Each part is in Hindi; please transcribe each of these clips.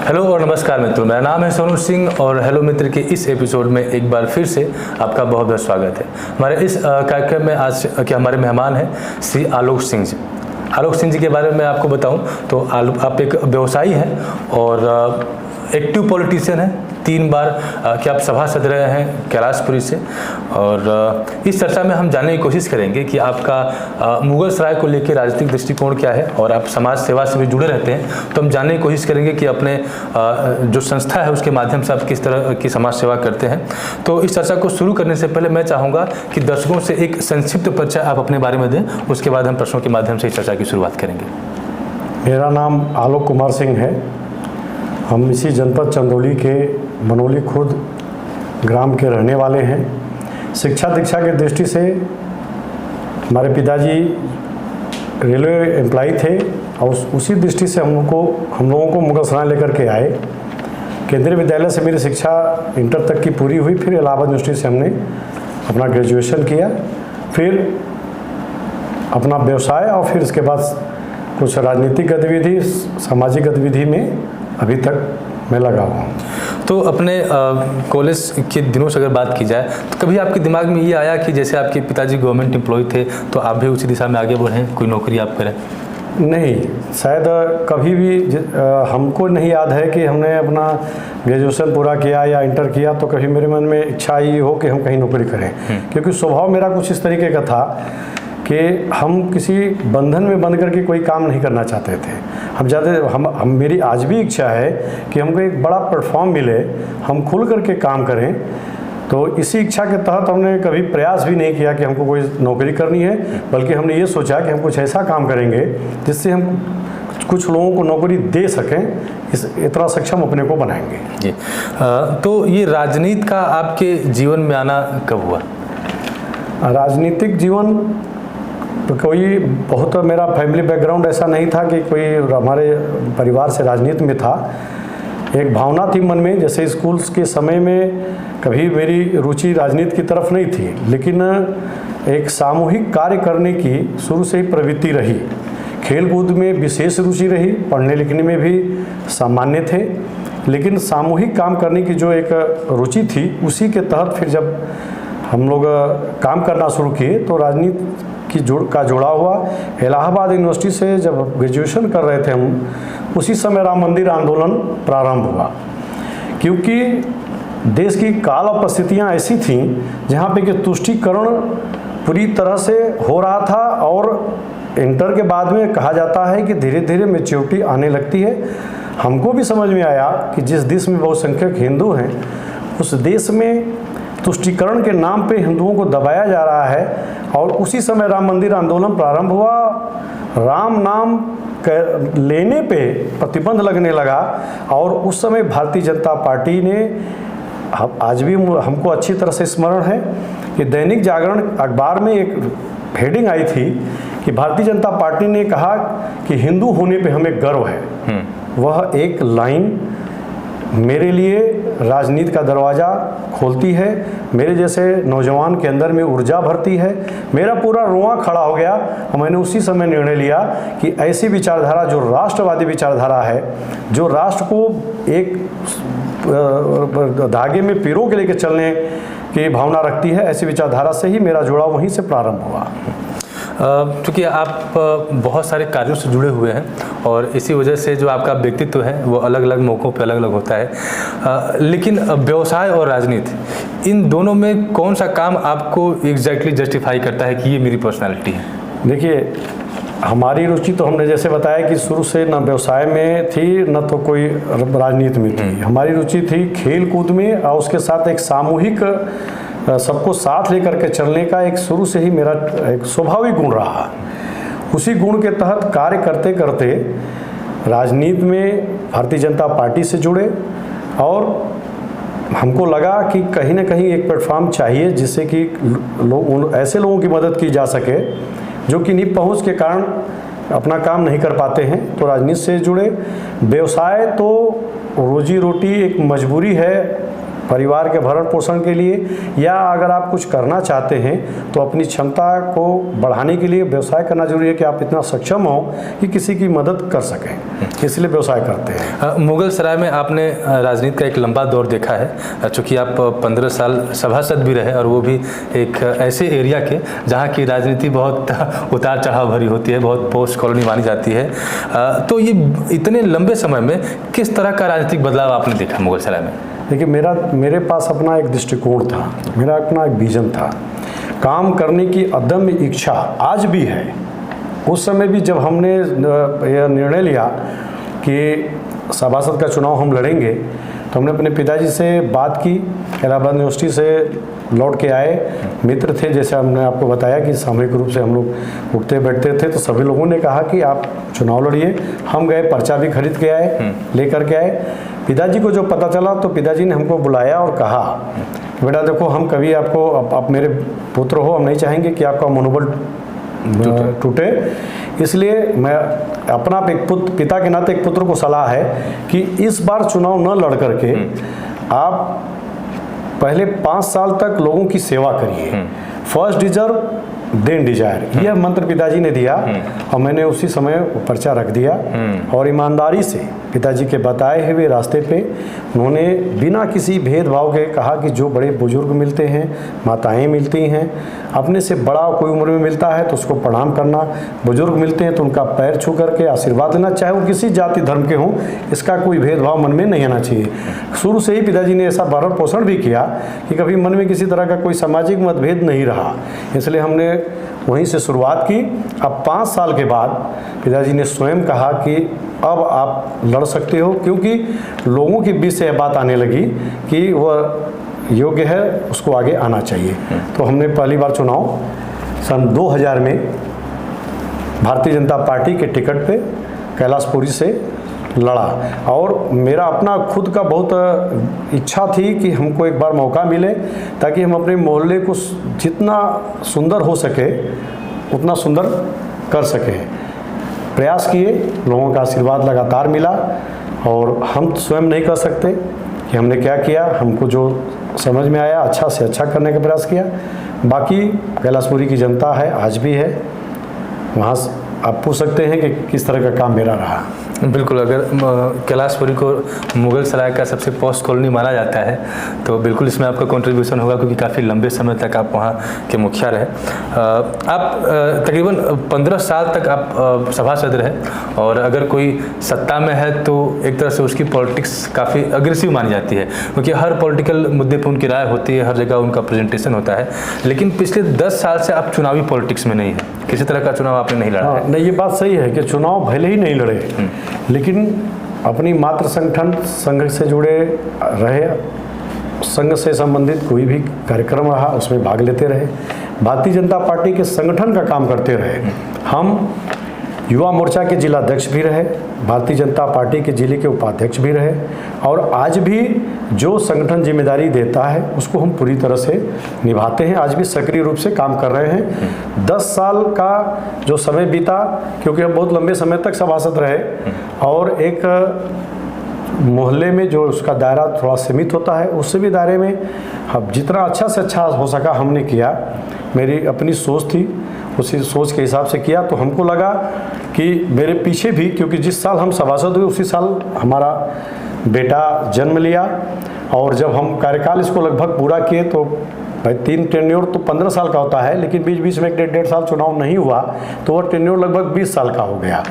हेलो और नमस्कार मित्रों, मेरा नाम है सोनू सिंह और हेलो मित्र के इस एपिसोड में एक बार फिर से आपका बहुत बहुत स्वागत है। हमारे इस कार्यक्रम में आज के हमारे मेहमान हैं श्री आलोक सिंह जी। आलोक सिंह जी के बारे में आपको बताऊं तो आप एक व्यवसायी हैं और एक्टिव पॉलिटिशियन हैं। 3 बार कि आप सभासद रहे हैं कैलाशपुरी से। और इस चर्चा में हम जानने की कोशिश करेंगे कि आपका मुगल सराय को लेकर राजनीतिक दृष्टिकोण क्या है और आप समाज सेवा से भी जुड़े रहते हैं, तो हम जानने की कोशिश करेंगे कि अपने जो संस्था है उसके माध्यम से आप किस तरह की समाज सेवा करते हैं। तो इस चर्चा को शुरू करने से पहले मैं चाहूँगा कि दर्शकों से एक संक्षिप्त परिचय आप अपने बारे में दें, उसके बाद हम प्रश्नों के माध्यम से इस चर्चा की शुरुआत करेंगे। मेरा नाम आलोक कुमार सिंह है। हम इसी जनपद चंदौली के बनौली खुर्द ग्राम के रहने वाले हैं। शिक्षा दीक्षा की दृष्टि से हमारे पिताजी रेलवे एम्प्लॉय थे और उसी दृष्टि से हम लोगों को मुगल सराय लेकर के आए। केंद्रीय विद्यालय से मेरी शिक्षा इंटर तक की पूरी हुई। फिर इलाहाबाद यूनिवर्सिटी से हमने अपना ग्रेजुएशन किया, फिर अपना व्यवसाय और फिर इसके बाद कुछ राजनीतिक गतिविधि, सामाजिक गतिविधि में अभी तक मैं लगा हुआ हूँ। तो अपने कॉलेज के दिनों से अगर बात की जाए तो कभी आपके दिमाग में ये आया कि जैसे आपके पिताजी गवर्नमेंट एम्प्लॉय थे तो आप भी उसी दिशा में आगे बढ़ें, कोई नौकरी आप करें? नहीं, शायद कभी भी हमको नहीं याद है कि हमने अपना ग्रेजुएशन पूरा किया या इंटर किया तो कभी मेरे मन में इच्छा ये हो कि हम कहीं नौकरी करें। क्योंकि स्वभाव मेरा कुछ इस तरीके का था कि हम किसी बंधन में बंध करके कोई काम नहीं करना चाहते थे। हम मेरी आज भी इच्छा है कि हमको एक बड़ा प्लेटफॉर्म मिले, हम खुल करके काम करें। तो इसी इच्छा के तहत हमने कभी प्रयास भी नहीं किया कि हमको कोई नौकरी करनी है, बल्कि हमने ये सोचा कि हम कुछ ऐसा काम करेंगे जिससे हम कुछ लोगों को नौकरी दे सकें, इतना सक्षम अपने को बनाएंगे। जी, तो ये राजनीति का आपके जीवन में आना कब हुआ? राजनीतिक जीवन तो कोई बहुत मेरा फैमिली बैकग्राउंड ऐसा नहीं था कि कोई हमारे परिवार से राजनीति में था। एक भावना थी मन में, जैसे स्कूल्स के समय में कभी मेरी रुचि राजनीति की तरफ नहीं थी, लेकिन एक सामूहिक कार्य करने की शुरू से ही प्रवृत्ति रही। खेल कूद में विशेष रुचि रही, पढ़ने लिखने में भी सामान्य थे, लेकिन सामूहिक काम करने की जो एक रुचि थी उसी के तहत फिर जब हम लोग काम करना शुरू किए तो राजनीति का जुड़ा हुआ। इलाहाबाद यूनिवर्सिटी से जब ग्रेजुएशन कर रहे थे हम, उसी समय राम मंदिर आंदोलन प्रारंभ हुआ। क्योंकि देश की काल और परिस्थितियाँ ऐसी थीं जहाँ पे कि तुष्टीकरण पूरी तरह से हो रहा था और इंटर के बाद में कहा जाता है कि धीरे धीरे मैच्योरिटी आने लगती है। हमको भी समझ में आया कि जिस देश में बहुसंख्यक हिंदू हैं उस देश में तुष्टीकरण के नाम पे हिंदुओं को दबाया जा रहा है। और उसी समय राम मंदिर आंदोलन प्रारंभ हुआ। राम नाम लेने पे प्रतिबंध लगने लगा और उस समय भारतीय जनता पार्टी ने, आज भी हमको अच्छी तरह से स्मरण है कि दैनिक जागरण अखबार में एक हेडिंग आई थी कि भारतीय जनता पार्टी ने कहा कि हिंदू होने पे हमें गर्व है। वह एक लाइन मेरे लिए राजनीति का दरवाज़ा खोलती है, मेरे जैसे नौजवान के अंदर में ऊर्जा भरती है। मेरा पूरा रोआ खड़ा हो गया और मैंने उसी समय निर्णय लिया कि ऐसी विचारधारा जो राष्ट्रवादी विचारधारा है, जो राष्ट्र को एक धागे में पिरो के लेकर चलने की भावना रखती है, ऐसी विचारधारा से ही मेरा जुड़ाव वहीं से प्रारंभ हुआ। क्योंकि आप बहुत सारे कार्यों से जुड़े हुए हैं और इसी वजह से जो आपका व्यक्तित्व है वो अलग अलग मौक़ों पे अलग अलग होता है। लेकिन व्यवसाय और राजनीति, इन दोनों में कौन सा काम आपको एग्जैक्टली जस्टिफाई करता है कि ये मेरी पर्सनालिटी है? देखिए, हमारी रुचि तो हमने जैसे बताया कि शुरू से न व्यवसाय में थी न तो कोई राजनीति में थी। हमारी रुचि थी खेल कूद में और उसके साथ एक सामूहिक सबको साथ लेकर के चलने का एक शुरू से ही मेरा एक स्वाभाविक गुण रहा। उसी गुण के तहत कार्य करते करते राजनीति में भारतीय जनता पार्टी से जुड़े और हमको लगा कि कहीं ना कहीं एक प्लेटफॉर्म चाहिए जिससे कि ऐसे लोगों की मदद की जा सके जो कि निपहुँच के कारण अपना काम नहीं कर पाते हैं। तो राजनीति से जुड़े। व्यवसाय तो रोजी रोटी एक मजबूरी है परिवार के भरण पोषण के लिए, या अगर आप कुछ करना चाहते हैं तो अपनी क्षमता को बढ़ाने के लिए व्यवसाय करना जरूरी है कि आप इतना सक्षम हो कि किसी की मदद कर सकें, इसलिए व्यवसाय करते हैं। मुगल सराय में आपने राजनीति का एक लंबा दौर देखा है, चूँकि आप 15 साल सभासद भी रहे, और वो भी एक ऐसे एरिया के जहाँ की राजनीति बहुत उतार चढ़ाव भरी होती है, बहुत पोस्ट कॉलोनी मानी जाती है। तो ये इतने लंबे समय में किस तरह का राजनीतिक बदलाव आपने देखा मुगल सराय में? देखिए, मेरे पास अपना एक दृष्टिकोण था, मेरा अपना एक विजन था, काम करने की अदम्य इच्छा आज भी है। उस समय भी जब हमने यह निर्णय लिया कि सभासद का चुनाव हम लड़ेंगे, तो हमने अपने पिताजी से बात की। इलाहाबाद यूनिवर्सिटी से लौट के आए, मित्र थे, जैसे हमने आपको बताया कि सामूहिक रूप से हम लोग उठते बैठते थे, तो सभी लोगों ने कहा कि आप चुनाव लड़िए। हम गए, पर्चा भी खरीद के आए, लेकर के आए। पिताजी को जो पता चला तो पिताजी ने हमको बुलाया और कहा, बेटा देखो, हम कभी आपको, आप मेरे पुत्र हो, हम नहीं चाहेंगे कि आपका मनोबल टूटे, इसलिए मैं अपना एक पिता के नाते एक पुत्र को सलाह है कि इस बार चुनाव न लड़ करके आप पहले 5 साल तक लोगों की सेवा करिए। फर्स्ट डिजर्व देन डिजायर, यह मंत्र पिताजी ने दिया, और मैंने उसी समय पर्चा रख दिया। और ईमानदारी से पिताजी के बताए हुए रास्ते पे उन्होंने बिना किसी भेदभाव के कहा कि जो बड़े बुजुर्ग मिलते हैं, माताएं मिलती हैं, अपने से बड़ा कोई उम्र में मिलता है तो उसको प्रणाम करना, बुजुर्ग मिलते हैं तो उनका पैर छू करके आशीर्वाद लेना, चाहे वो किसी जाति धर्म के हों, इसका कोई भेदभाव मन में नहीं आना चाहिए। शुरू से ही पिताजी ने ऐसा भरण पोषण भी किया कि कभी मन में किसी तरह का कोई सामाजिक मतभेद नहीं रहा, इसलिए हमने वहीं से शुरुआत की। अब 5 साल के बाद पिताजी ने स्वयं कहा कि अब आप लड़ सकते हो, क्योंकि लोगों के बीच से यह बात आने लगी कि वह योग्य है, उसको आगे आना चाहिए। तो हमने पहली बार चुनाव सन 2000 में भारतीय जनता पार्टी के टिकट पे कैलाशपुरी से लड़ा, और मेरा अपना खुद का बहुत इच्छा थी कि हमको एक बार मौका मिले ताकि हम अपने मोहल्ले को जितना सुंदर हो सके उतना सुंदर कर सकें। प्रयास किए, लोगों का आशीर्वाद लगातार मिला, और हम स्वयं नहीं कर सकते कि हमने क्या किया, हमको जो समझ में आया अच्छा से अच्छा करने का प्रयास किया। बाकी कैलाशपुरी की जनता है, आज भी है, वहाँ आप पूछ सकते हैं कि किस तरह का काम मेरा रहा। बिल्कुल, अगर कैलाशपुरी को मुगल सराय का सबसे पोस्ट कॉलोनी माना जाता है तो बिल्कुल इसमें आपका कंट्रीब्यूशन होगा, क्योंकि काफ़ी लंबे समय तक आप वहाँ के मुखिया रहे। आप तकरीबन 15 साल तक आप सभासद रहे, और अगर कोई सत्ता में है तो एक तरह से उसकी पॉलिटिक्स काफ़ी अग्रेसिव मानी जाती है, क्योंकि हर पॉलिटिकल मुद्दे पर उनकी राय होती है, हर जगह उनका प्रेजेंटेशन होता है। लेकिन पिछले 10 साल से आप चुनावी पॉलिटिक्स में नहीं है, किसी तरह का चुनाव आपने नहीं लड़ा है। नहीं, ये बात सही है कि चुनाव भले ही नहीं लड़े, लेकिन अपनी मातृ संगठन संघ से जुड़े रहे, संघ से संबंधित कोई भी कार्यक्रम रहा उसमें भाग लेते रहे, भारतीय जनता पार्टी के संगठन का काम करते रहे। हम युवा मोर्चा के जिला अध्यक्ष भी रहे, भारतीय जनता पार्टी के जिले के उपाध्यक्ष भी रहे, और आज भी जो संगठन जिम्मेदारी देता है उसको हम पूरी तरह से निभाते हैं। आज भी सक्रिय रूप से काम कर रहे हैं। 10 साल का जो समय बीता, क्योंकि हम बहुत लंबे समय तक सभासद रहे, और एक मोहल्ले में जो उसका दायरा थोड़ा सीमित होता है, उससे भी दायरे में अब जितना अच्छा से अच्छा हो सका हमने किया। मेरी अपनी सोच थी, उसी सोच के हिसाब से किया। तो हमको लगा कि मेरे पीछे भी, क्योंकि जिस साल हम सभासद हुए उसी साल हमारा बेटा जन्म लिया, और जब हम कार्यकाल इसको लगभग पूरा किए तो भाई 3 टेन्योर तो 15 साल का होता है, लेकिन बीच बीच में 1.5 साल चुनाव नहीं हुआ, तो वह टेन्योर लगभग 20 साल का हो गया।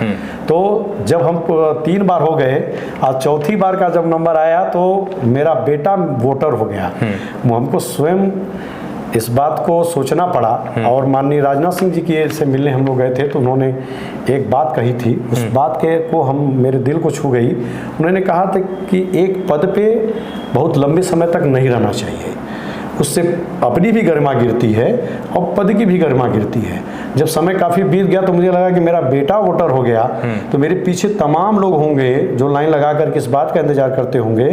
तो जब हम 3 बार हो गए, आज चौथी बार का जब नंबर आया तो मेरा बेटा वोटर हो गया। हमको स्वयं इस बात को सोचना पड़ा, और माननीय राजनाथ सिंह जी की से मिलने हम लोग गए थे, तो उन्होंने एक बात कही थी, उस बात के को हम मेरे दिल को छू गई। उन्होंने कहा था कि एक पद पे बहुत लंबे समय तक नहीं रहना चाहिए, उससे अपनी भी गरिमा गिरती है और पद की भी गरिमा गिरती है। जब समय काफ़ी बीत गया तो मुझे लगा कि मेरा बेटा वोटर हो गया, तो मेरे पीछे तमाम लोग होंगे जो लाइन लगा कर किस बात का इंतजार करते होंगे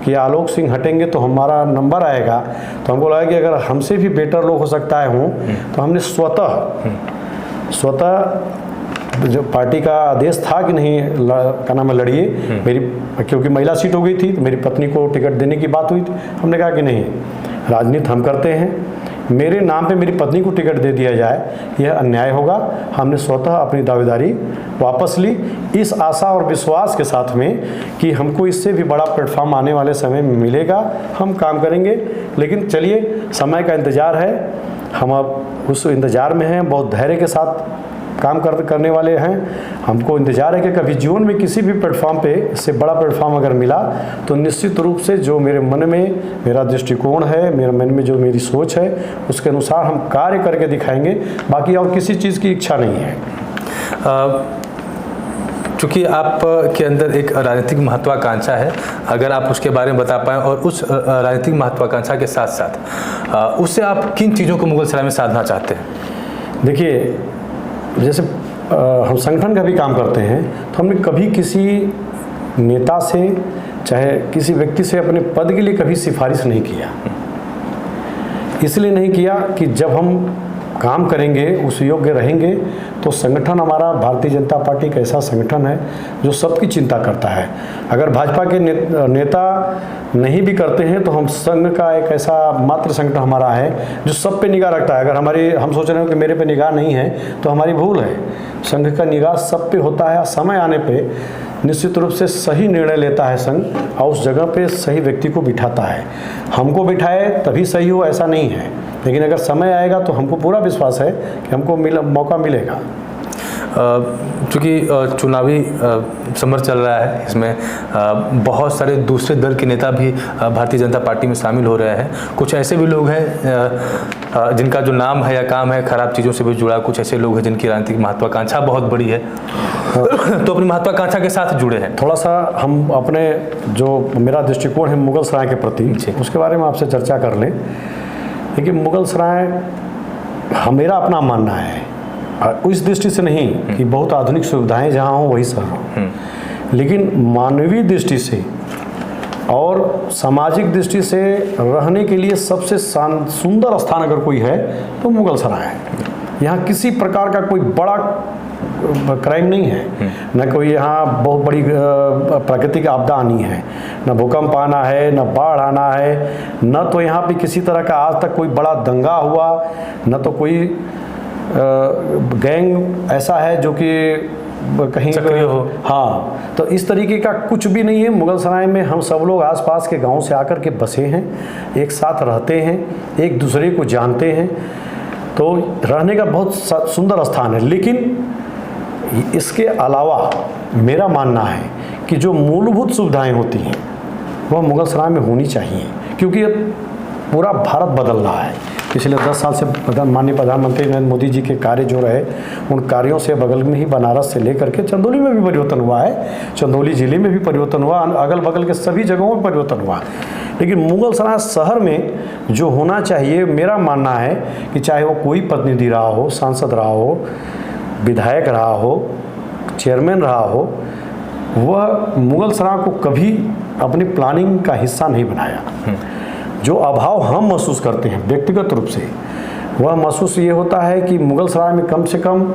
कि आलोक सिंह हटेंगे तो हमारा नंबर आएगा। तो हमको लगा कि अगर हमसे भी बेटर लोग हो सकता है हों, तो हमने स्वतः जो पार्टी का आदेश था कि नहीं क्या नाम है लड़िए, मेरी क्योंकि महिला सीट हो गई थी तो मेरी पत्नी को टिकट देने की बात हुई थी। हमने कहा कि नहीं, राजनीति हम करते हैं, मेरे नाम पे मेरी पत्नी को टिकट दे दिया जाए यह अन्याय होगा। हमने स्वतः अपनी दावेदारी वापस ली, इस आशा और विश्वास के साथ में कि हमको इससे भी बड़ा प्लेटफॉर्म आने वाले समय में मिलेगा, हम काम करेंगे। लेकिन चलिए, समय का इंतज़ार है, हम अब उस इंतज़ार में हैं, बहुत धैर्य के साथ काम करने वाले हैं। हमको इंतज़ार है कि कभी जीवन में किसी भी प्लेटफॉर्म पे इससे बड़ा प्लेटफॉर्म अगर मिला तो निश्चित रूप से जो मेरे मन में मेरा दृष्टिकोण है, मेरे मन में जो मेरी सोच है, उसके अनुसार हम कार्य करके दिखाएंगे। बाकी और किसी चीज़ की इच्छा नहीं है। चूँकि आप के अंदर एक राजनीतिक महत्वाकांक्षा है, अगर आप उसके बारे में बता पाएँ, और उस राजनीतिक महत्वाकांक्षा के साथ साथ उससे आप किन चीज़ों को मुगलसराय में साधना चाहते हैं? देखिए, जैसे हम संगठन का भी काम करते हैं तो हमने कभी किसी नेता से चाहे किसी व्यक्ति से अपने पद के लिए कभी सिफारिश नहीं किया। इसलिए नहीं किया कि जब हम काम करेंगे, उस योग्य रहेंगे, तो संगठन हमारा भारतीय जनता पार्टी एक ऐसा संगठन है जो सबकी चिंता करता है। अगर भाजपा के नेता नहीं भी करते हैं तो हम संघ का एक ऐसा मात्र संगठन हमारा है जो सब पे निगाह रखता है। अगर हम सोच रहे हो कि मेरे पे निगाह नहीं है तो हमारी भूल है। संघ का निगाह सब पे होता है। समय आने पे निश्चित रूप से सही निर्णय लेता है संघ, और उस जगह पे सही व्यक्ति को बिठाता है। हमको बिठाए तभी सही हो ऐसा नहीं है, लेकिन अगर समय आएगा तो हमको पूरा विश्वास है कि हमको मौका मिलेगा। चूँकि चुनावी समर चल रहा है, इसमें बहुत सारे दूसरे दल के नेता भी भारतीय जनता पार्टी में शामिल हो रहे हैं। कुछ ऐसे भी लोग हैं जिनका जो नाम है या काम है खराब चीज़ों से भी जुड़ा, कुछ ऐसे लोग हैं जिनकी राजनीतिक महत्वाकांक्षा बहुत बड़ी है तो अपनी महत्वाकांक्षा के साथ जुड़े हैं। थोड़ा सा हम अपने जो मेरा दृष्टिकोण है मुगलसराय के प्रति, उसके बारे में आपसे चर्चा कर लें। देखिए, मुगलसराय मेरा अपना मानना है, उस दृष्टि से नहीं कि बहुत आधुनिक सुविधाएं जहाँ हों वही शहर हों, लेकिन मानवीय दृष्टि से और सामाजिक दृष्टि से रहने के लिए सबसे सुंदर स्थान अगर कोई है तो मुगलसराय है। यहाँ किसी प्रकार का कोई बड़ा क्राइम नहीं है, न कोई यहाँ बहुत बड़ी प्राकृतिक आपदा आनी है, न भूकंप आना है, न बाढ़ आना है, न तो यहाँ पे किसी तरह का आज तक कोई बड़ा दंगा हुआ, न तो कोई गैंग ऐसा है जो कि कहीं सक्रिय हो। हाँ, तो इस तरीके का कुछ भी नहीं है। मुगलसराय में हम सब लोग आसपास के गांव से आकर के बसे हैं, एक साथ रहते हैं, एक दूसरे को जानते हैं, तो रहने का बहुत सुंदर स्थान है। लेकिन इसके अलावा मेरा मानना है कि जो मूलभूत सुविधाएं होती हैं वह मुगलसराय में होनी चाहिए, क्योंकि पूरा भारत बदल रहा है। पिछले 10 साल से माननीय प्रधानमंत्री नरेंद्र मोदी जी के कार्य जो रहे, उन कार्यों से बगल में ही बनारस से लेकर के चंदौली में भी परिवर्तन हुआ है, चंदौली जिले में भी परिवर्तन हुआ, अगल बगल के सभी जगहों में परिवर्तन हुआ। लेकिन मुगलसराय शहर में जो होना चाहिए, मेरा मानना है कि चाहे वो कोई प्रतिनिधि रहा हो, सांसद रहा हो, विधायक रहा हो, चेयरमैन रहा हो, वह मुगलसराय को कभी अपनी प्लानिंग का हिस्सा नहीं बनाया। जो अभाव हम महसूस करते हैं व्यक्तिगत रूप से, वह महसूस ये होता है कि मुगलसराय में कम से कम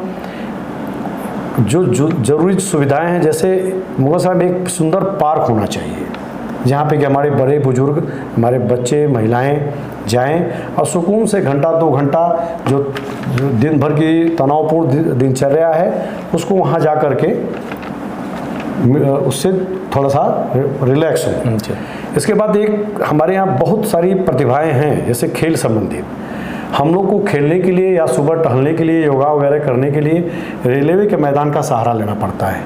जो जरूरी सुविधाएं हैं, जैसे मुगलसराय में एक सुंदर पार्क होना चाहिए जहाँ पे कि हमारे बड़े बुजुर्ग, हमारे बच्चे, महिलाएं जाएं और सुकून से घंटा 2 घंटा जो दिन भर की तनावपूर्ण दिनचर्या है उसको वहाँ जा कर के उससे थोड़ा सा रिलैक्स हो। इसके बाद एक हमारे यहाँ बहुत सारी प्रतिभाएं हैं, जैसे खेल संबंधित। हम लोग को खेलने के लिए या सुबह टहलने के लिए, योगा वगैरह करने के लिए रेलवे के मैदान का सहारा लेना पड़ता है।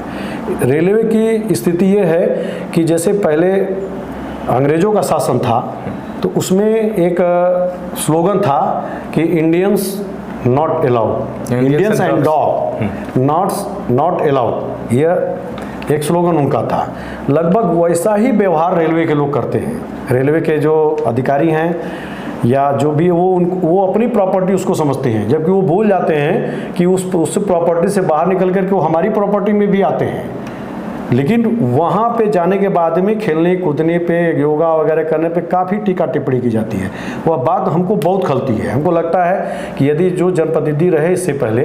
रेलवे की स्थिति ये है कि जैसे पहले अंग्रेज़ों का शासन था तो उसमें एक स्लोगन था कि Indians not allowed, Indians and dog not allowed, यह एक स्लोगन उनका था। लगभग वैसा ही व्यवहार रेलवे के लोग करते हैं। रेलवे के जो अधिकारी हैं या जो भी वो अपनी प्रॉपर्टी उसको समझते हैं, जबकि वो भूल जाते हैं कि उस प्रॉपर्टी से बाहर निकल करके वो हमारी प्रॉपर्टी में भी आते हैं। लेकिन वहाँ पे जाने के बाद में खेलने कूदने पे, योगा वगैरह करने पे काफ़ी टीका टिप्पणी की जाती है। वह बात हमको बहुत खलती है। हमको लगता है कि यदि जो जनप्रतिनिधि रहे इससे पहले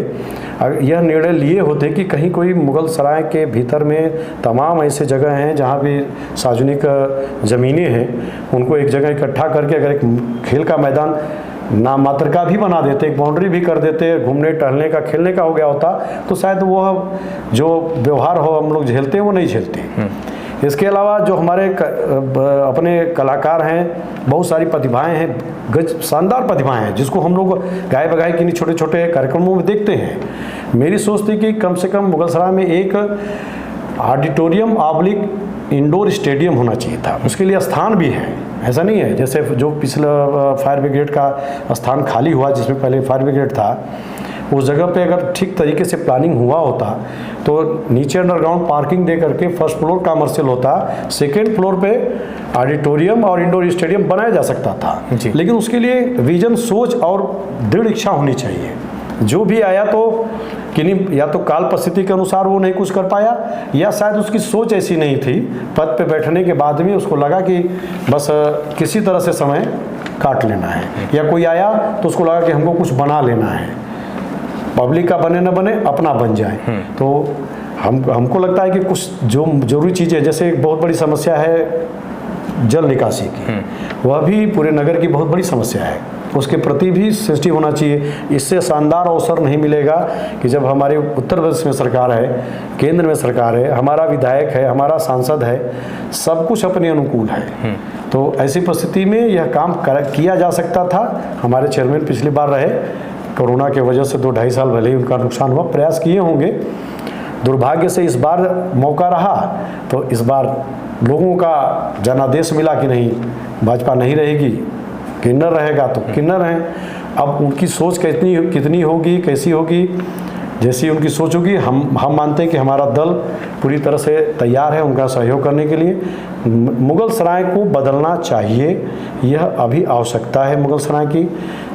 यह निर्णय लिए होते कि कहीं कोई मुगल सराय के भीतर में तमाम ऐसे जगह हैं जहाँ भी सार्वजनिक ज़मीनें हैं, उनको एक जगह इकट्ठा करके अगर एक खेल का मैदान नाम मात्र का भी बना देते, एक बाउंड्री भी कर देते, घूमने टहलने का खेलने का हो गया होता, तो शायद वह जो व्यवहार हो हम लोग झेलते हैं वो नहीं झेलते। इसके अलावा जो हमारे अपने कलाकार हैं, बहुत सारी प्रतिभाएं हैं, शानदार प्रतिभाएं हैं, जिसको हम लोग गाय बगाई के छोटे छोटे कार्यक्रमों में देखते हैं। मेरी सोच थी कि कम से कम मुगलसराय में एक ऑडिटोरियम ऑब्लिक इंडोर स्टेडियम होना चाहिए था। उसके लिए स्थान भी है, ऐसा नहीं है जैसे जो पिछला फायर ब्रिगेड का स्थान खाली हुआ जिसमें पहले फायर ब्रिगेड था, उस जगह पे अगर ठीक तरीके से प्लानिंग हुआ होता तो नीचे अंडरग्राउंड पार्किंग दे करके फर्स्ट फ्लोर कमर्शियल होता, सेकेंड फ्लोर पे ऑडिटोरियम और इंडोर स्टेडियम बनाया जा सकता था। लेकिन उसके लिए विजन, सोच और दृढ़ इच्छा होनी चाहिए। जो भी आया तो किन्हीं या तो काल परिस्थिति के अनुसार वो नहीं कुछ कर पाया, या शायद उसकी सोच ऐसी नहीं थी। पद पे बैठने के बाद में उसको लगा कि बस किसी तरह से समय काट लेना है, या कोई आया तो उसको लगा कि हमको कुछ बना लेना है, पब्लिक का बने न बने अपना बन जाए। तो हमको लगता है कि कुछ जो जरूरी चीज़ें, जैसे एक बहुत बड़ी समस्या है जल निकासी की, वह भी पूरे नगर की बहुत बड़ी समस्या है, उसके प्रति भी सेंसिटिव होना चाहिए। इससे शानदार अवसर नहीं मिलेगा कि जब हमारे उत्तर प्रदेश में सरकार है, केंद्र में सरकार है, हमारा विधायक है, हमारा सांसद है, सब कुछ अपने अनुकूल है। तो ऐसी परिस्थिति में यह काम किया जा सकता था। हमारे चेयरमैन पिछली बार रहे, कोरोना के वजह से 2-2.5 साल भले ही उनका नुकसान हुआ, प्रयास किए होंगे। दुर्भाग्य से इस बार मौका रहा, तो इस बार लोगों का जनादेश मिला कि नहीं, भाजपा नहीं रहेगी, किन्नर रहेगा तो किन्नर हैं। अब उनकी सोच कितनी होगी, कैसी होगी, जैसी उनकी सोच होगी, हम मानते हैं कि हमारा दल पूरी तरह से तैयार है उनका सहयोग करने के लिए। मुगलसराय को बदलना चाहिए, यह अभी आवश्यकता है। मुगलसराय की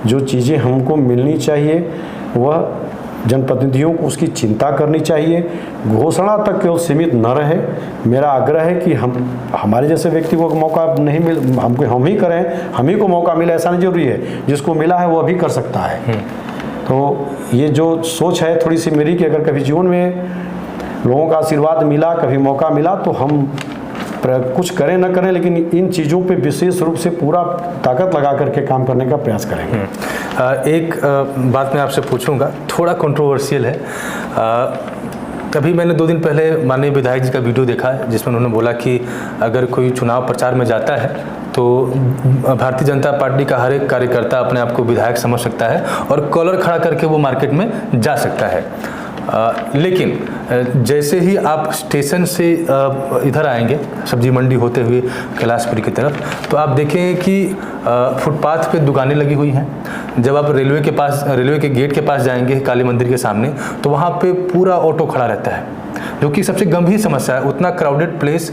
जो चीज़ें हमको मिलनी चाहिए वह जनप्रतिनिधियों को उसकी चिंता करनी चाहिए, घोषणा तक केवल सीमित न रहे। मेरा आग्रह है कि हमारे जैसे व्यक्ति को मौका नहीं मिल, हम ही करें, हम ही को मौका मिले ऐसा नहीं जरूरी है, जिसको मिला है वो अभी कर सकता है। तो ये जो सोच है थोड़ी सी मेरी कि अगर कभी जीवन में लोगों का आशीर्वाद मिला, कभी मौका मिला, तो हम कुछ करें न करें, लेकिन इन चीज़ों पे विशेष रूप से पूरा ताकत लगा करके काम करने का प्रयास करेंगे। एक बात मैं आपसे पूछूंगा, थोड़ा कंट्रोवर्शियल है। अभी मैंने 2 दिन पहले माननीय विधायक जी का वीडियो देखा है जिसमें उन्होंने बोला कि अगर कोई चुनाव प्रचार में जाता है तो भारतीय जनता पार्टी का हर एक कार्यकर्ता अपने आप को विधायक समझ सकता है और कॉलर खड़ा करके वो मार्केट में जा सकता है। लेकिन जैसे ही आप स्टेशन से इधर आएंगे सब्जी मंडी होते हुए कैलाशपुरी की तरफ, तो आप देखेंगे कि फुटपाथ पे दुकानें लगी हुई हैं। जब आप रेलवे के गेट के पास जाएंगे काली मंदिर के सामने, तो वहाँ पे पूरा ऑटो खड़ा रहता है, जो कि सबसे गंभीर समस्या है। उतना क्राउडेड प्लेस,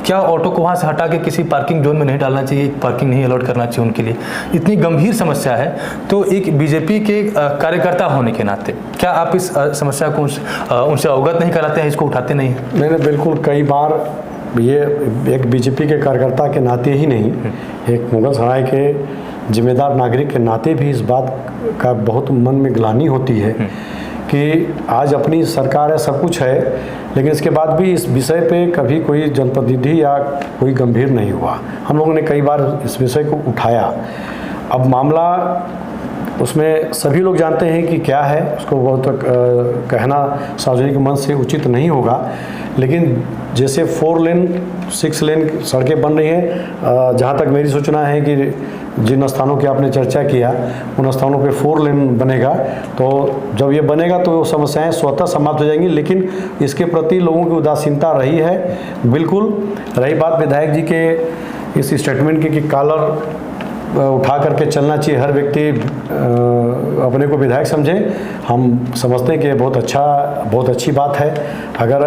क्या ऑटो को वहाँ से हटा के किसी पार्किंग जोन में नहीं डालना चाहिए, पार्किंग नहीं अलॉट करना चाहिए उनके लिए? इतनी गंभीर समस्या है। तो एक बीजेपी के कार्यकर्ता होने के नाते क्या आप इस समस्या को उनसे अवगत नहीं कराते हैं, इसको उठाते नहीं हैं? मैंने बिल्कुल कई बार ये एक बीजेपी के कार्यकर्ता के नाते ही नहीं, एक मुगलसराय के जिम्मेदार नागरिक के नाते भी इस बात का बहुत मन में ग्लानि होती है कि आज अपनी सरकार है, सब कुछ है, लेकिन इसके बाद भी इस विषय पे कभी कोई जनप्रतिनिधि या कोई गंभीर नहीं हुआ। हम लोगों ने कई बार इस विषय को उठाया। अब मामला उसमें सभी लोग जानते हैं कि क्या है, उसको बहुत कहना सार्वजनिक मंच से उचित नहीं होगा, लेकिन जैसे 4 लेन 6 लेन सड़कें बन रही हैं, जहाँ तक मेरी सूचना है कि जिन स्थानों की आपने चर्चा किया उन स्थानों पे 4 लेन बनेगा, तो जब ये बनेगा तो समस्याएं स्वतः समाप्त हो जाएंगी। लेकिन इसके प्रति लोगों की उदासीनता रही है बिल्कुल। रही बात विधायक जी के इस स्टेटमेंट की कि कॉलर उठा करके चलना चाहिए, हर व्यक्ति अपने को विधायक समझे, हम समझते हैं कि बहुत अच्छी बात है। अगर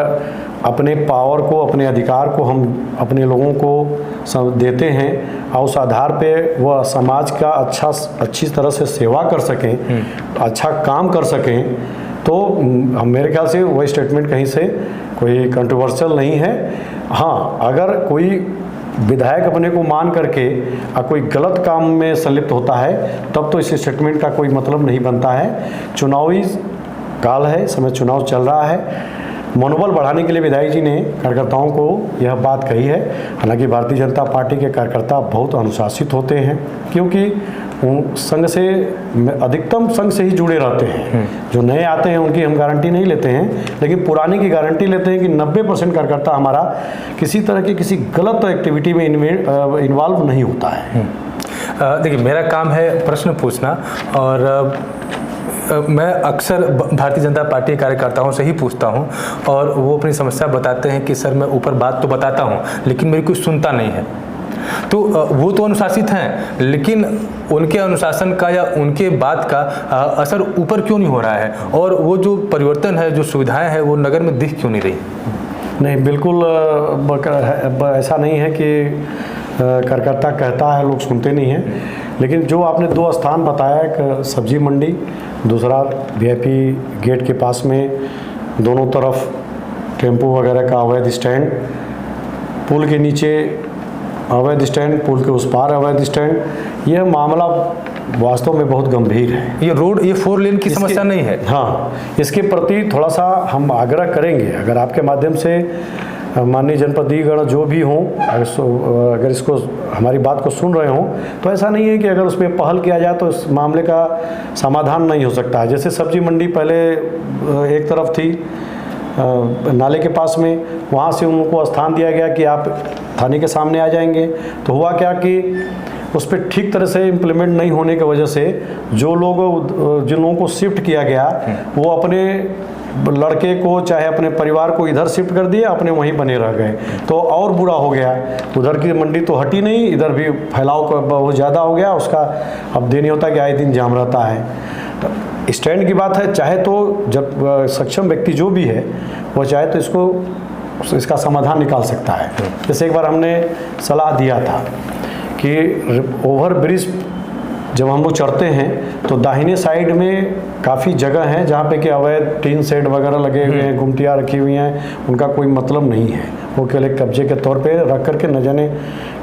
अपने पावर को, अपने अधिकार को हम अपने लोगों को देते हैं और उस आधार पे वह समाज का अच्छी तरह से सेवा कर सकें, अच्छा काम कर सकें, तो मेरे ख्याल से वह स्टेटमेंट कहीं से कोई कंट्रोवर्शियल नहीं है। हाँ, अगर कोई विधायक अपने को मान करके कोई गलत काम में संलिप्त होता है तब तो इस स्टेटमेंट का कोई मतलब नहीं बनता है। चुनावी काल है, समय चुनाव चल रहा है, मनोबल बढ़ाने के लिए विधायक जी ने कार्यकर्ताओं को यह बात कही है। हालांकि भारतीय जनता पार्टी के कार्यकर्ता बहुत अनुशासित होते हैं, क्योंकि संघ से अधिकतम संघ से ही जुड़े रहते हैं। जो नए आते हैं उनकी हम गारंटी नहीं लेते हैं, लेकिन पुराने की गारंटी लेते हैं कि 90% कार्यकर्ता हमारा किसी तरह की किसी गलत एक्टिविटी में इन्वॉल्व नहीं होता है। देखिए, मेरा काम है प्रश्न पूछना, और मैं अक्सर भारतीय जनता पार्टी के कार्यकर्ताओं से ही पूछता हूं, और वो अपनी समस्या बताते हैं कि सर मैं ऊपर बात तो बताता हूं लेकिन मेरी कोई सुनता नहीं है। तो वो तो अनुशासित हैं, लेकिन उनके अनुशासन का या उनके बात का असर ऊपर क्यों नहीं हो रहा है, और वो जो परिवर्तन है, जो सुविधाएं हैं, वो नगर में दिख क्यों नहीं रही? नहीं, बिल्कुल ऐसा नहीं है कि कार्यकर्ता कहता है लोग सुनते नहीं हैं, लेकिन जो आपने 2 स्थान बताया, एक सब्जी मंडी, दूसरा वीआईपी गेट के पास में दोनों तरफ टेम्पो वगैरह का अवैध स्टैंड, पुल के नीचे अवैध स्टैंड, पुल के उस पार अवैध स्टैंड, यह मामला वास्तव में बहुत गंभीर है। ये रोड, ये 4 लेन की समस्या नहीं है। हाँ, इसके प्रति थोड़ा सा हम आग्रह करेंगे, अगर आपके माध्यम से माननीय जनप्रतिनिधिगण जो भी हों, अगर इसको हमारी बात को सुन रहे हों, तो ऐसा नहीं है कि अगर उसमें पहल किया जाए तो इस मामले का समाधान नहीं हो सकता है। जैसे सब्जी मंडी पहले एक तरफ थी नाले के पास में, वहाँ से उनको स्थान दिया गया कि आप थाने के सामने आ जाएंगे। तो हुआ क्या कि उस पर ठीक तरह से इम्प्लीमेंट नहीं होने की वजह से जो लोग, जिन लोगों को शिफ्ट किया गया, वो अपने लड़के को चाहे अपने परिवार को इधर शिफ्ट कर दिए, अपने वहीं बने रह गए, तो और बुरा हो गया। उधर की मंडी तो हटी नहीं, इधर भी फैलाव बहुत ज़्यादा हो गया उसका। अब देनी होता है कि आए दिन जाम रहता है। तो स्टैंड की बात है, चाहे तो जब सक्षम व्यक्ति जो भी है वो चाहे तो इसका समाधान निकाल सकता है। जैसे एक बार हमने सलाह दिया था कि ओवर ब्रिज जब हम लोग चढ़ते हैं तो दाहिने साइड में काफ़ी जगह है जहाँ पे कि अवैध टीन शेड वगैरह लगे हुए हैं, गुमटियाँ रखी हुई हैं, उनका कोई मतलब नहीं है, वो केवल कब्जे के तौर पे रख करके न जाने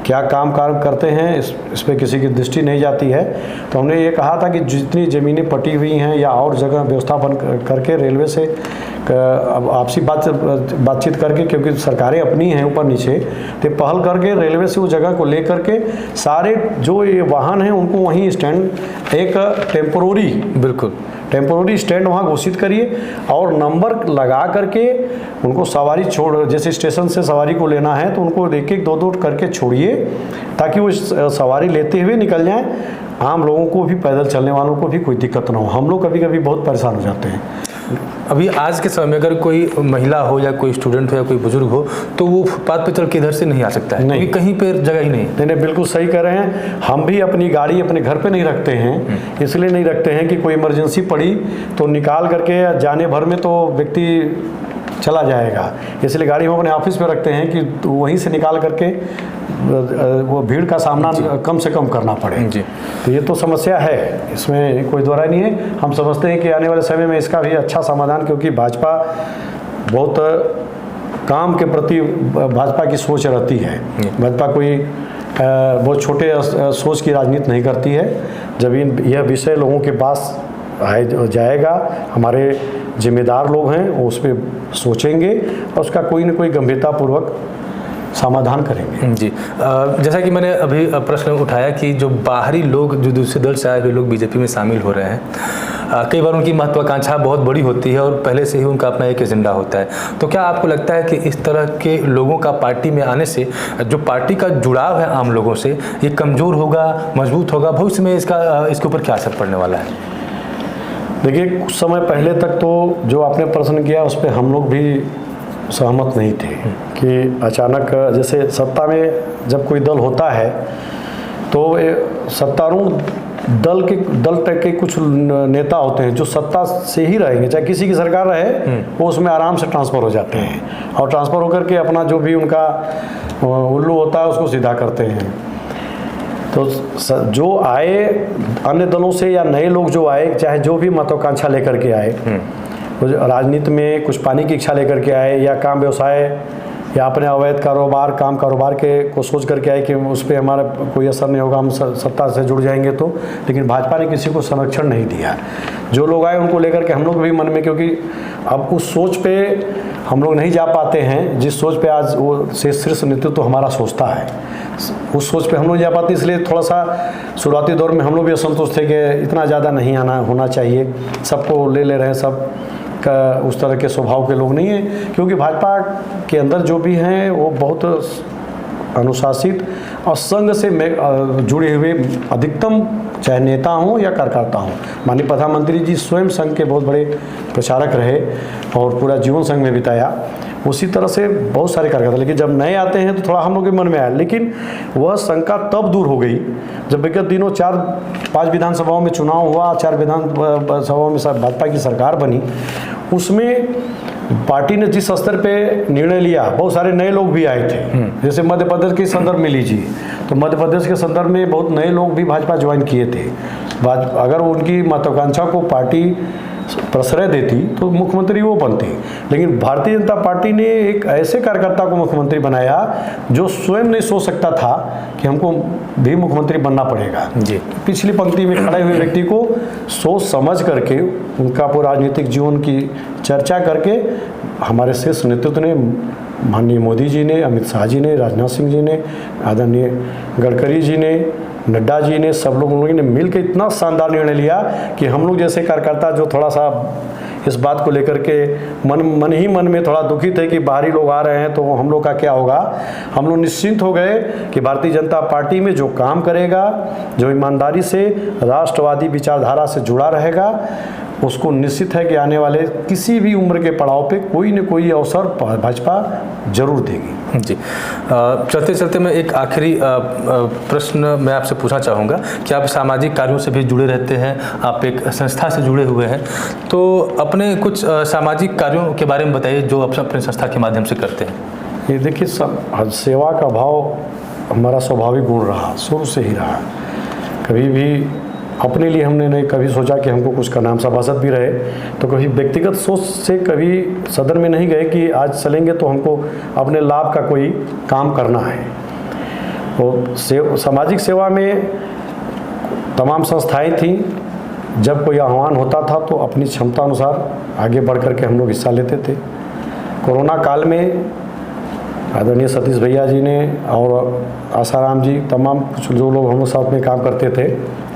क्या काम करते हैं, इस पर किसी की दृष्टि नहीं जाती है। तो हमने ये कहा था कि जितनी ज़मीनें पटी हुई हैं या और जगह व्यवस्थापन करके रेलवे से अब आपसी बातचीत करके, क्योंकि सरकारें अपनी हैं ऊपर नीचे, तो पहल करके रेलवे से उस जगह को ले करके सारे जो ये वाहन हैं उनको वहीं स्टैंड, एक टेम्पोररी स्टैंड वहाँ घोषित करिए और नंबर लगा करके उनको सवारी छोड़, जैसे स्टेशन से सवारी को लेना है तो उनको एक एक 2-2 करके छोड़िए, ताकि वो सवारी लेते हुए निकल जाएं। आम लोगों को भी, पैदल चलने वालों को भी कोई दिक्कत ना हो। हम लोग कभी कभी बहुत परेशान हो जाते हैं। अभी आज के समय में अगर कोई महिला हो या कोई स्टूडेंट हो या कोई बुजुर्ग हो तो वो फुटपाथ पे चल के इधर से नहीं आ सकता है, नहीं, कहीं पे जगह ही नहीं। नहीं, बिल्कुल सही कह रहे हैं। हम भी अपनी गाड़ी अपने घर पे नहीं रखते हैं, इसलिए नहीं रखते हैं कि कोई इमरजेंसी पड़ी तो निकाल करके जाने भर में तो व्यक्ति चला जाएगा, इसलिए गाड़ी हम अपने ऑफिस में रखते हैं कि वहीं से निकाल करके वो भीड़ का सामना कम से कम करना पड़े जी। तो ये तो समस्या है, इसमें कोई दोहराई नहीं है। हम समझते हैं कि आने वाले समय में इसका भी अच्छा समाधान, क्योंकि भाजपा बहुत काम के प्रति भाजपा की सोच रहती है। भाजपा कोई बहुत छोटे सोच की राजनीति नहीं करती है। जब यह विषय लोगों के पास जाएगा, हमारे जिम्मेदार लोग हैं वो उस पर सोचेंगे और उसका कोई न कोई गंभीरतापूर्वक समाधान करेंगे जी। जैसा कि मैंने अभी प्रश्न उठाया कि जो बाहरी लोग, जो दूसरे दल से आए हुए लोग बीजेपी में शामिल हो रहे हैं, कई बार उनकी महत्वाकांक्षा बहुत बड़ी होती है और पहले से ही उनका अपना एक एजेंडा होता है। तो क्या आपको लगता है कि इस तरह के लोगों का पार्टी में आने से जो पार्टी का जुड़ाव है आम लोगों से, ये कमज़ोर होगा, मजबूत होगा? भविष्य में इसके ऊपर क्या असर पड़ने वाला है? देखिए, कुछ समय पहले तक तो जो आपने प्रश्न किया उस पर हम लोग भी सहमत नहीं थे कि अचानक, जैसे सत्ता में जब कोई दल होता है तो सत्तारूढ़ दल तक के कुछ नेता होते हैं जो सत्ता से ही रहेंगे, चाहे किसी की सरकार रहे, वो उसमें आराम से ट्रांसफ़र हो जाते हैं और ट्रांसफ़र होकर के अपना जो भी उनका उल्लू होता है उसको सीधा करते हैं। तो जो आए अन्य दलों से या नए लोग जो आए, चाहे जो भी महत्वाकांक्षा लेकर के आए, राजनीति में कुछ पाने की इच्छा लेकर के आए, या काम व्यवसाय या अपने अवैध कारोबार के को सोच करके आए कि उस पर हमारा कोई असर नहीं होगा, हम सत्ता से जुड़ जाएंगे तो। लेकिन भाजपा ने किसी को संरक्षण नहीं दिया। जो लोग आए उनको लेकर के हम लोग भी मन में, क्योंकि अब उस सोच पे हम लोग नहीं जा पाते हैं जिस सोच पे आज वो शीर्ष नेतृत्व तो हमारा सोचता है, उस सोच पे हम लोग जा पाते। इसलिए थोड़ा सा शुरुआती दौर में हम लोग भी असंतुष्ट थे कि इतना ज़्यादा नहीं होना चाहिए, सबको ले रहे हैं, सब का उस तरह के स्वभाव के लोग नहीं हैं। क्योंकि भाजपा के अंदर जो भी हैं वो बहुत अनुशासित और संघ से जुड़े हुए अधिकतम, चाहे नेता हों या कार्यकर्ता हों। माननीय प्रधानमंत्री जी स्वयं संघ के बहुत बड़े प्रचारक रहे और पूरा जीवन संघ में बिताया। उसी तरह से बहुत सारे कार्यकर्ता, लेकिन जब नए आते हैं तो थोड़ा हम लोग के मन में आया। लेकिन वह शंका तब दूर हो गई जब विगत दिनों 4-5 विधानसभाओं में चुनाव हुआ, 4 विधानसभाओं में भाजपा की सरकार बनी। उसमें पार्टी ने जिस स्तर पे निर्णय लिया, बहुत सारे नए लोग भी आए थे। जैसे मध्य प्रदेश के संदर्भ में लीजिए, तो मध्य प्रदेश के संदर्भ में बहुत नए लोग भी भाजपा ज्वाइन किए थे। अगर उनकी महत्वाकांक्षा को पार्टी प्रश्रय देती तो मुख्यमंत्री वो बनते। लेकिन भारतीय जनता पार्टी ने एक ऐसे कार्यकर्ता को मुख्यमंत्री बनाया जो स्वयं नहीं सोच सकता था कि हमको भी मुख्यमंत्री बनना पड़ेगा जी। पिछली पंक्ति में खड़े हुए व्यक्ति को सोच समझ करके उनका पूरा राजनीतिक जीवन की चर्चा करके हमारे शीर्ष नेतृत्व ने, माननीय मोदी जी ने, अमित शाह जी ने, राजनाथ सिंह जी ने, आदरणीय गडकरी जी ने, नड्डा जी ने, सब लोगों ने मिलकर इतना शानदार निर्णय लिया कि हम लोग जैसे कार्यकर्ता जो थोड़ा सा इस बात को लेकर के मन में थोड़ा दुखित है कि बाहरी लोग आ रहे हैं तो हम लोग का क्या होगा, हम लोग निश्चिंत हो गए कि भारतीय जनता पार्टी में जो काम करेगा, जो ईमानदारी से राष्ट्रवादी विचारधारा से जुड़ा रहेगा, उसको निश्चित है कि आने वाले किसी भी उम्र के पड़ाव पे कोई न कोई अवसर भाजपा जरूर देगी जी। चलते चलते मैं एक आखिरी प्रश्न मैं आपसे पूछना चाहूँगा कि आप सामाजिक कार्यों से भी जुड़े रहते हैं, आप एक संस्था से जुड़े हुए हैं, तो अपने कुछ सामाजिक कार्यों के बारे में बताइए जो आप अपने संस्था के माध्यम से करते हैं। ये देखिए, सेवा का भाव हमारा स्वाभाविक गुण रहा, शुरू से ही रहा। कभी भी अपने लिए हमने नहीं कभी सोचा कि हमको कुछ का नाम सभासद भी रहे, तो कभी व्यक्तिगत सोच से कभी सदन में नहीं गए कि आज चलेंगे तो हमको अपने लाभ का कोई काम करना है। तो सामाजिक सेवा में तमाम संस्थाएं थीं। जब कोई आह्वान होता था तो अपनी क्षमता अनुसार आगे बढ़ कर के हम लोग हिस्सा लेते थे। कोरोना काल में आदरणीय सतीश भैया जी ने और आसाराम जी, तमाम कुछ जो लोग हम लोग साथ में काम करते थे,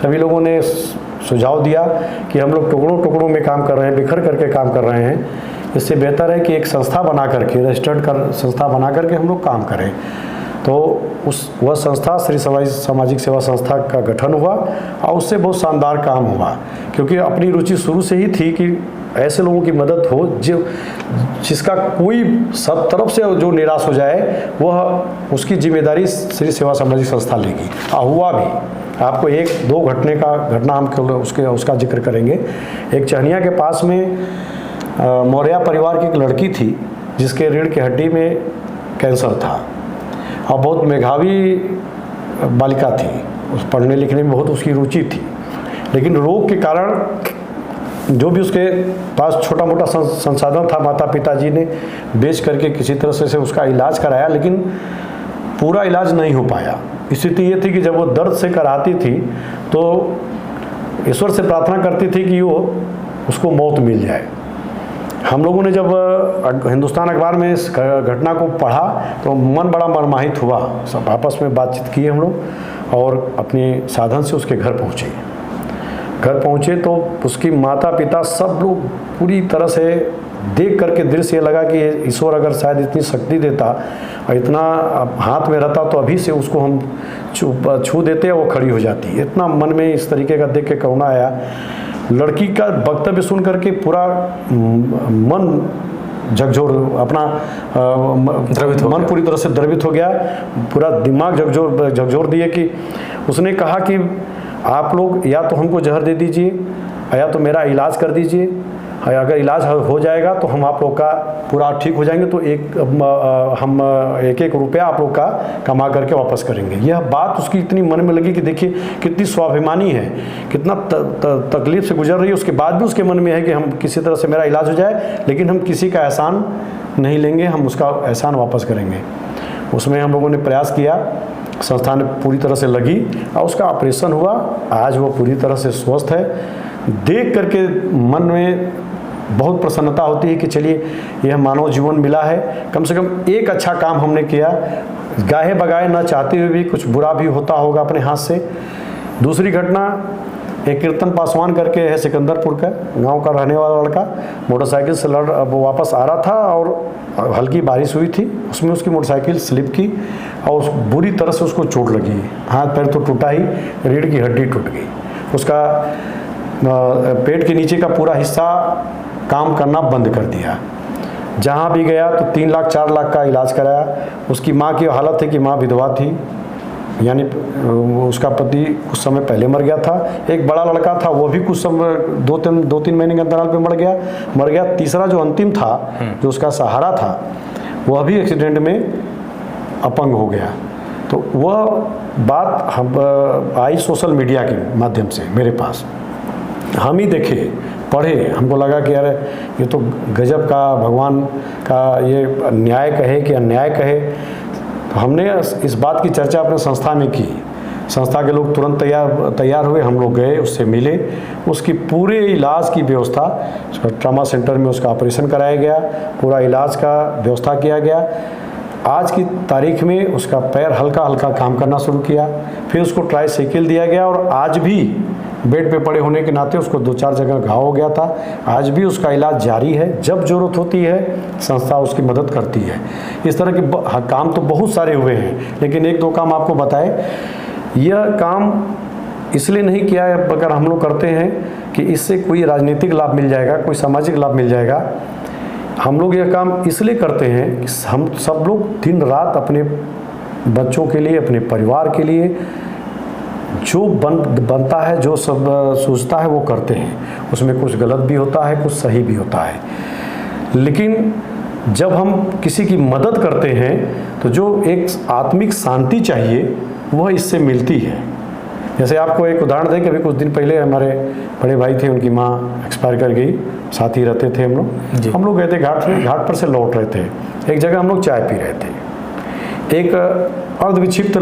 सभी लोगों ने सुझाव दिया कि हम लोग टुकड़ों में काम कर रहे हैं, बिखर करके काम कर रहे हैं, इससे बेहतर है कि एक संस्था बना करके, रजिस्टर्ड संस्था बना करके हम लोग काम करें। तो वह संस्था श्री सामाजिक सेवा संस्था का गठन हुआ और उससे बहुत शानदार काम हुआ, क्योंकि अपनी रुचि शुरू से ही थी कि ऐसे लोगों की मदद हो जिसका कोई सब तरफ से जो निराश हो जाए, वह उसकी जिम्मेदारी श्री सेवा सामाजिक संस्था लेगी। हुआ भी। आपको 1-2 घटना हम उसका जिक्र करेंगे। एक चहनिया के पास में मौर्या परिवार की एक लड़की थी जिसके रीढ़ की हड्डी में कैंसर था और बहुत मेधावी बालिका थी, उस पढ़ने लिखने में बहुत उसकी रुचि थी। लेकिन रोग के कारण जो भी उसके पास छोटा मोटा संसाधन था, माता पिता जी ने बेच करके किसी तरह से उसका इलाज कराया, लेकिन पूरा इलाज नहीं हो पाया। स्थिति ये थी कि जब वो दर्द से कराती थी तो ईश्वर से प्रार्थना करती थी कि वो उसको मौत मिल जाए। हम लोगों ने जब हिंदुस्तान अखबार में इस घटना को पढ़ा तो मन बड़ा मर्माहित हुआ। सब आपस में बातचीत की हम लोग और अपने साधन से उसके घर पहुँचे तो उसकी माता पिता सब लोग पूरी तरह से देख करके दृश्य लगा कि ईश्वर अगर शायद इतनी शक्ति देता और इतना हाथ में रहता तो अभी से उसको हम छू देते वो खड़ी हो जाती। इतना मन में इस तरीके का देख के करुणा आया। लड़की का वक्तव्य सुन करके पूरा मन झकझोर, अपना मन पूरी तरह से द्रवित हो गया, पूरा दिमाग झकझोर दिए कि उसने कहा कि आप लोग या तो हमको जहर दे दीजिए या तो मेरा इलाज कर दीजिए, अगर इलाज हो जाएगा तो हम आप लोग का पूरा ठीक हो जाएंगे, तो हम एक रुपया आप लोग का कमा करके वापस करेंगे। यह बात उसकी इतनी मन में लगी कि देखिए कितनी स्वाभिमानी है, कितना तकलीफ से गुजर रही है, उसके बाद भी उसके मन में है कि हम किसी तरह से मेरा इलाज हो जाए, लेकिन हम किसी का एहसान नहीं लेंगे, हम उसका एहसान वापस करेंगे। उसमें हम लोगों ने प्रयास किया, संस्था ने पूरी तरह से लगी और उसका ऑपरेशन हुआ। आज वो पूरी तरह से स्वस्थ है। देख करके मन में बहुत प्रसन्नता होती है कि चलिए यह मानव जीवन मिला है, कम से कम एक अच्छा काम हमने किया। गाहे बगाए न चाहते हुए भी कुछ बुरा भी होता होगा अपने हाथ से। दूसरी घटना, एक कीर्तन पासवान करके है, सिकंदरपुर का गांव का रहने वाला लड़का, मोटरसाइकिल से वो वापस आ रहा था और हल्की बारिश हुई थी, उसमें उसकी मोटरसाइकिल स्लिप की और बुरी तरह से उसको चोट लगी। हाथ पैर तो टूटा ही, रीढ़ की हड्डी टूट गई, उसका पेट के नीचे का पूरा हिस्सा काम करना बंद कर दिया। जहाँ भी गया तो 3 लाख 4 लाख का इलाज कराया। उसकी माँ की हालत है कि माँ विधवा थी, यानी उसका पति कुछ समय पहले मर गया था। एक बड़ा लड़का था, वो भी कुछ समय 2-3 महीने के अंतराल पे मर गया। तीसरा जो अंतिम था, जो उसका सहारा था, वह भी एक्सीडेंट में अपंग हो गया। तो वह बात हम आई सोशल मीडिया के माध्यम से मेरे पास, हम ही देखे, पढ़े, हमको लगा कि यार ये तो गजब का भगवान का ये न्याय कहे कि अन्याय कहे। तो हमने इस बात की चर्चा अपने संस्था में की। संस्था के लोग तुरंत तैयार हुए, हम लोग गए, उससे मिले, उसकी पूरे इलाज की व्यवस्था, ट्रॉमा सेंटर में उसका ऑपरेशन कराया गया, पूरा इलाज का व्यवस्था किया गया। आज की तारीख में उसका पैर हल्का हल्का काम करना शुरू किया, फिर उसको ट्राईसाइकिल दिया गया और आज भी बेड पे पड़े होने के नाते उसको 2-4 जगह घाव हो गया था। आज भी उसका इलाज जारी है, जब ज़रूरत होती है संस्था उसकी मदद करती है। इस तरह के काम तो बहुत सारे हुए हैं, लेकिन 1-2 काम आपको बताए। यह काम इसलिए नहीं किया है, अगर हम लोग करते हैं कि इससे कोई राजनीतिक लाभ मिल जाएगा, कोई सामाजिक लाभ मिल जाएगा। हम लोग यह काम इसलिए करते हैं कि हम सब लोग दिन रात अपने बच्चों के लिए, अपने परिवार के लिए जो बनता है, जो सब सोचता है वो करते हैं। उसमें कुछ गलत भी होता है, कुछ सही भी होता है, लेकिन जब हम किसी की मदद करते हैं तो जो एक आत्मिक शांति चाहिए वह इससे मिलती है। जैसे आपको एक उदाहरण दें कि अभी कुछ दिन पहले हमारे बड़े भाई थे, उनकी माँ एक्सपायर कर गई, साथ ही रहते थे हम लोग गए थे घाट पर से लौट रहे थे, एक जगह हम लोग चाय पी रहे थे। एक अर्धविक्षिप्त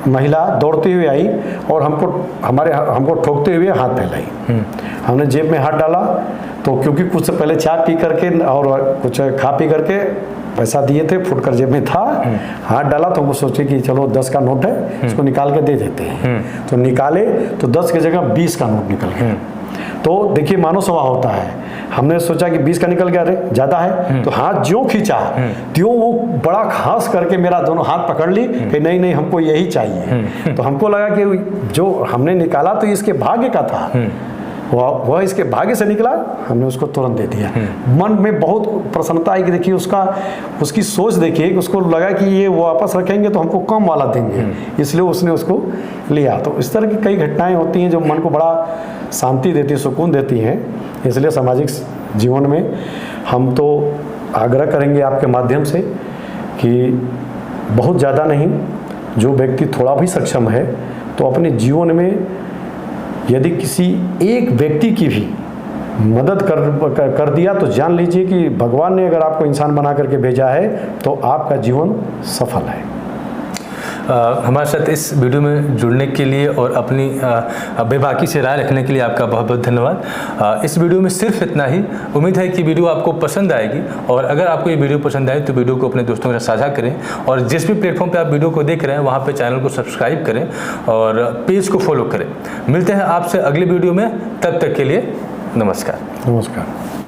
महिला दौड़ती हुई आई और हमको ठोकते हुए हाथ फैलाई। हमने जेब में हाथ डाला तो क्योंकि कुछ से पहले चाय पी करके और कुछ खा पी करके पैसा दिए थे, फुटकर जेब में था, हाथ डाला तो वो सोचे कि चलो 10 का नोट है, इसको निकाल के दे देते हैं। तो निकाले तो 10 की जगह 20 का नोट निकल गया। तो देखिए मानव स्वभाव होता है, हमने सोचा कि 20 का निकल गया, अरे ज़्यादा है, तो हाथ ज्यों खींचा त्यों वो बड़ा खास करके मेरा दोनों हाथ पकड़ ली कि नहीं हमको यही चाहिए। तो हमको लगा कि जो हमने निकाला तो इसके भाग्य का था, वह इसके भाग्य से निकला, हमने उसको तुरंत दे दिया। मन में बहुत प्रसन्नता आई कि देखिए उसकी सोच देखिए कि उसको लगा कि ये वापस रखेंगे तो हमको कम वाला देंगे, इसलिए उसने उसको लिया। तो इस तरह की कई घटनाएं होती हैं जो मन को बड़ा शांति देती, सुकून देती हैं। इसलिए सामाजिक जीवन में हम तो आग्रह करेंगे आपके माध्यम से कि बहुत ज़्यादा नहीं, जो व्यक्ति थोड़ा भी सक्षम है तो अपने जीवन में यदि किसी एक व्यक्ति की भी मदद कर दिया तो जान लीजिए कि भगवान ने अगर आपको इंसान बना करके भेजा है तो आपका जीवन सफल है। हमारे साथ इस वीडियो में जुड़ने के लिए और अपनी बेबाकी से राय रखने के लिए आपका बहुत बहुत धन्यवाद। इस वीडियो में सिर्फ इतना ही। उम्मीद है कि वीडियो आपको पसंद आएगी, और अगर आपको ये वीडियो पसंद आए तो वीडियो को अपने दोस्तों के साथ साझा करें, और जिस भी प्लेटफॉर्म पे आप वीडियो को देख रहे हैं वहाँ पे चैनल को सब्सक्राइब करें और पेज को फॉलो करें। मिलते हैं आपसे अगली वीडियो में, तब तक के लिए नमस्कार। नमस्कार।